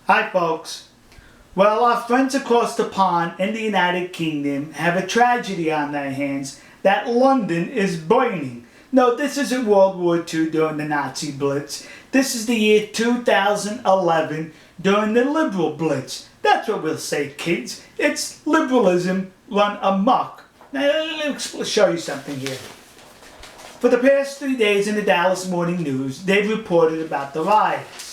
Hi folks. Well, our friends across the pond in the United Kingdom have a tragedy on their hands that London is burning. No, this isn't World War II during the Nazi Blitz. This is the year 2011 during the Liberal Blitz. That's what we'll say, kids. It's liberalism run amok. Now, let me show you something here. For the past 3 days in the Dallas Morning News, they've reported about the riots.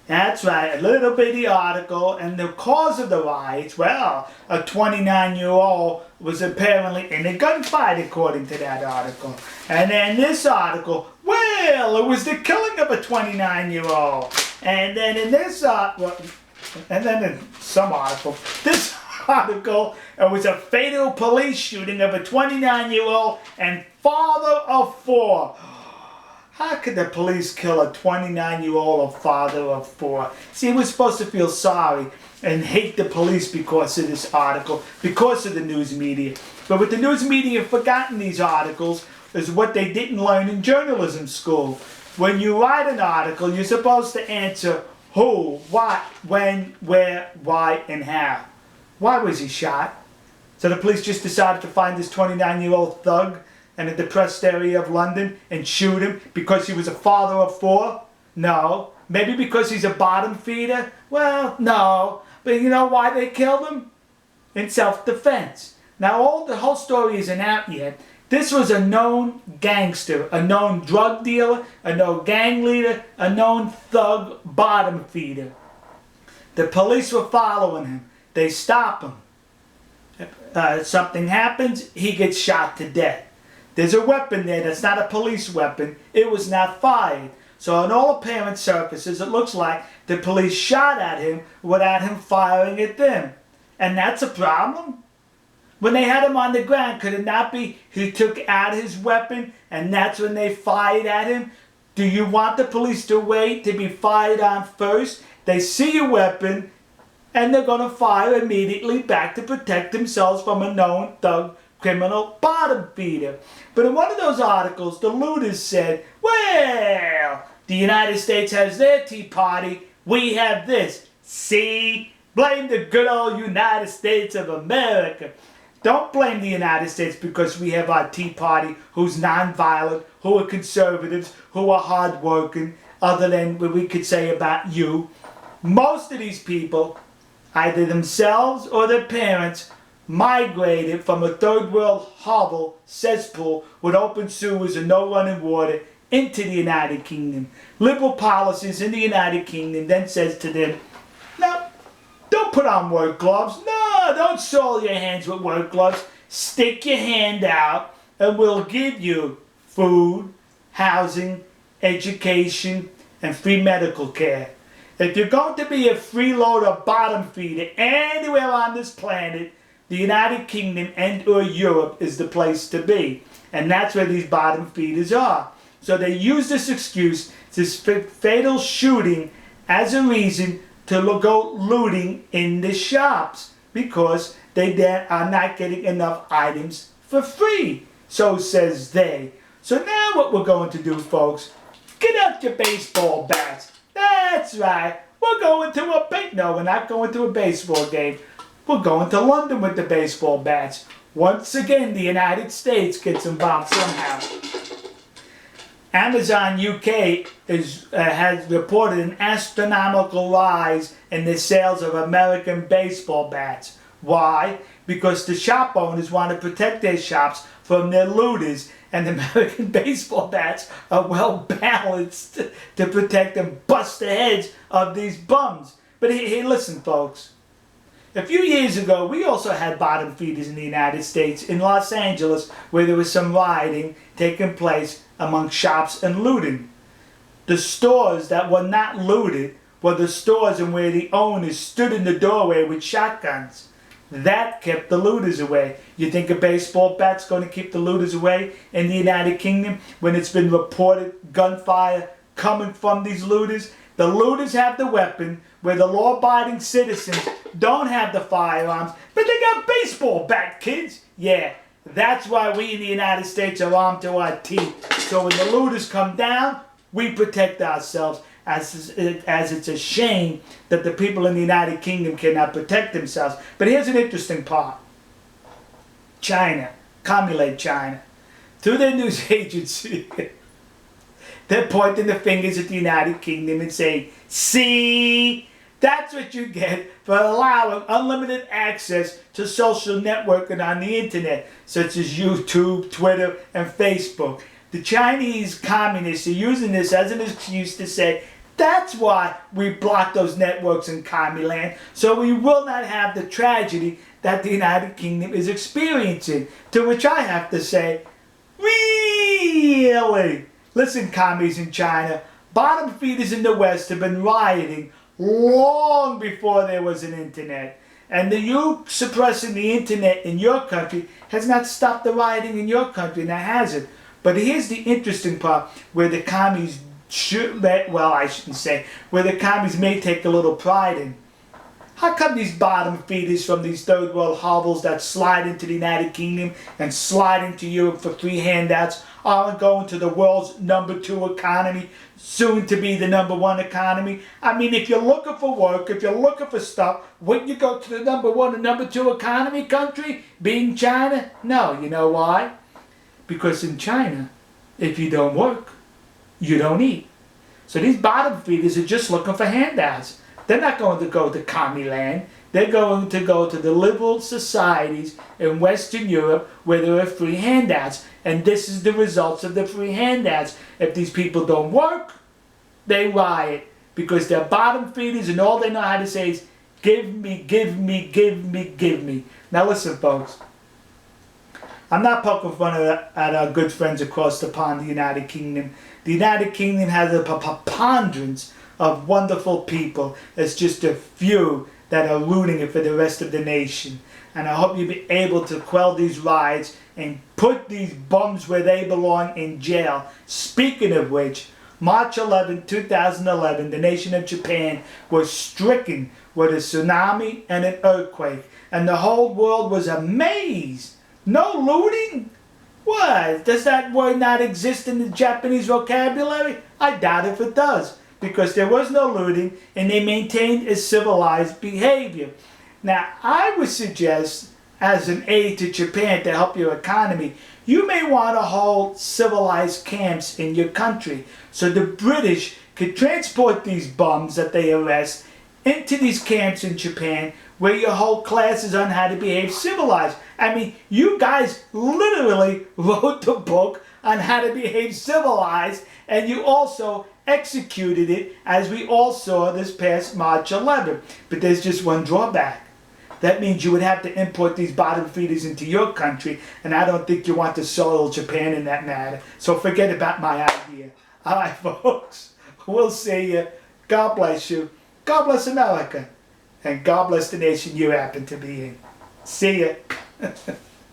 That's right, a little bitty article, and the cause of the riots, well, a 29-year-old was apparently in a gunfight according to that article. And then this article, well, it was the killing of a 29-year-old. And then in this in some article, this article, it was a fatal police shooting of a 29-year-old and father of 4. How could the police kill a 29-year-old or father of 4? See, we're supposed to feel sorry and hate the police because of this article, because of the news media. But what the news media have forgotten these articles is what they didn't learn in journalism school. When you write an article, you're supposed to answer who, what, when, where, why, and how. Why was he shot? So the police just decided to find this 29-year-old thug in a depressed area of London and shoot him because he was a father of 4? No. Maybe because he's a bottom feeder? Well, no. But you know why they killed him? In self-defense. Now, the whole story isn't out yet. This was a known gangster, a known drug dealer, a known gang leader, a known thug bottom feeder. The police were following him. They stop him. Something happens, he gets shot to death. There's a weapon there that's not a police weapon. It was not fired. So on all apparent surfaces, it looks like the police shot at him without him firing at them. And that's a problem? When they had him on the ground, could it not be he took out his weapon and that's when they fired at him? Do you want the police to wait to be fired on first? They see a weapon and they're going to fire immediately back to protect themselves from a known thug criminal bottom feeder. But in one of those articles, the looters said, well, the United States has their Tea Party, we have this. See? Blame the good old United States of America. Don't blame the United States because we have our Tea Party who's nonviolent, who are conservatives, who are hardworking, other than what we could say about you. Most of these people, either themselves or their parents, migrated from a third world hovel cesspool with open sewers and no running water into the United Kingdom. Liberal policies in the United Kingdom then says to them, no, don't put on work gloves. No, don't soil your hands with work gloves. Stick your hand out and we'll give you food, housing, education, and free medical care. If you're going to be a freeloader bottom feeder anywhere on this planet, the United Kingdom and or Europe is the place to be. And that's where these bottom feeders are. So they use this excuse, this fatal shooting, as a reason to go looting in the shops. Because they are not getting enough items for free. So says they. So now what we're going to do, folks, get out your baseball bats. That's right. We're going to no, we're not going to a baseball game. We're going to London with the baseball bats. Once again, the United States gets involved somehow. Amazon UK has reported an astronomical rise in the sales of American baseball bats. Why? Because the shop owners want to protect their shops from their looters, and American baseball bats are well balanced to protect and bust the heads of these bums. But hey, listen, folks. A few years ago, we also had bottom feeders in the United States, in Los Angeles, where there was some rioting taking place among shops and looting. The stores that were not looted were the stores in where the owners stood in the doorway with shotguns. That kept the looters away. You think a baseball bat's going to keep the looters away in the United Kingdom when it's been reported gunfire coming from these looters? The looters have the weapon, where the law-abiding citizens don't have the firearms, but they got baseball bat, kids. Yeah, that's why we in the United States are armed to our teeth. So when the looters come down, we protect ourselves. as it's a shame that the people in the United Kingdom cannot protect themselves. But here's an interesting part. China, commie China, through their news agency, they're pointing the fingers at the United Kingdom and saying, see, that's what you get for allowing unlimited access to social networking on the internet, such as YouTube, Twitter, and Facebook. The Chinese communists are using this as an excuse to say, that's why we block those networks in commie land, so we will not have the tragedy that the United Kingdom is experiencing. To which I have to say, really? Listen, commies in China, bottom feeders in the West have been rioting long before there was an internet. And you suppressing the internet in your country has not stopped the rioting in your country, now has it? But here's the interesting part where the commies where the commies may take a little pride in. How come these bottom feeders from these third world hovels that slide into the United Kingdom and slide into Europe for free handouts aren't going to the world's #2 economy, soon to be the #1 economy? I mean, if you're looking for work, if you're looking for stuff, wouldn't you go to the #1 and #2 economy country, being China? No, you know why? Because in China, if you don't work, you don't eat. So these bottom feeders are just looking for handouts. They're not going to go to commie land. They're going to go to the liberal societies in Western Europe where there are free handouts. And this is the results of the free handouts. If these people don't work, they riot because they're bottom feeders and all they know how to say is, give me, give me, give me, give me. Now listen, folks. I'm not poking fun at our good friends across the pond, the United Kingdom. The United Kingdom has a preponderance of wonderful people. It's just a few that are rooting it for the rest of the nation. And I hope you'll be able to quell these riots and put these bums where they belong, in jail. Speaking of which, March 11, 2011, the nation of Japan was stricken with a tsunami and an earthquake. And the whole world was amazed. No looting? What? Does that word not exist in the Japanese vocabulary? I doubt if it does, because there was no looting and they maintained a civilized behavior. Now, I would suggest, as an aid to Japan to help your economy, you may want to hold civilized camps in your country so the British could transport these bums that they arrest into these camps in Japan where you hold classes on how to behave civilized. I mean, you guys literally wrote the book on how to behave civilized, and you also executed it, as we all saw this past March 11. But there's just one drawback. That means you would have to import these bottom feeders into your country, and I don't think you want to soil Japan in that matter. So forget about my idea. All right, folks. We'll see you. God bless you. God bless America. And God bless the nation you happen to be in. See ya.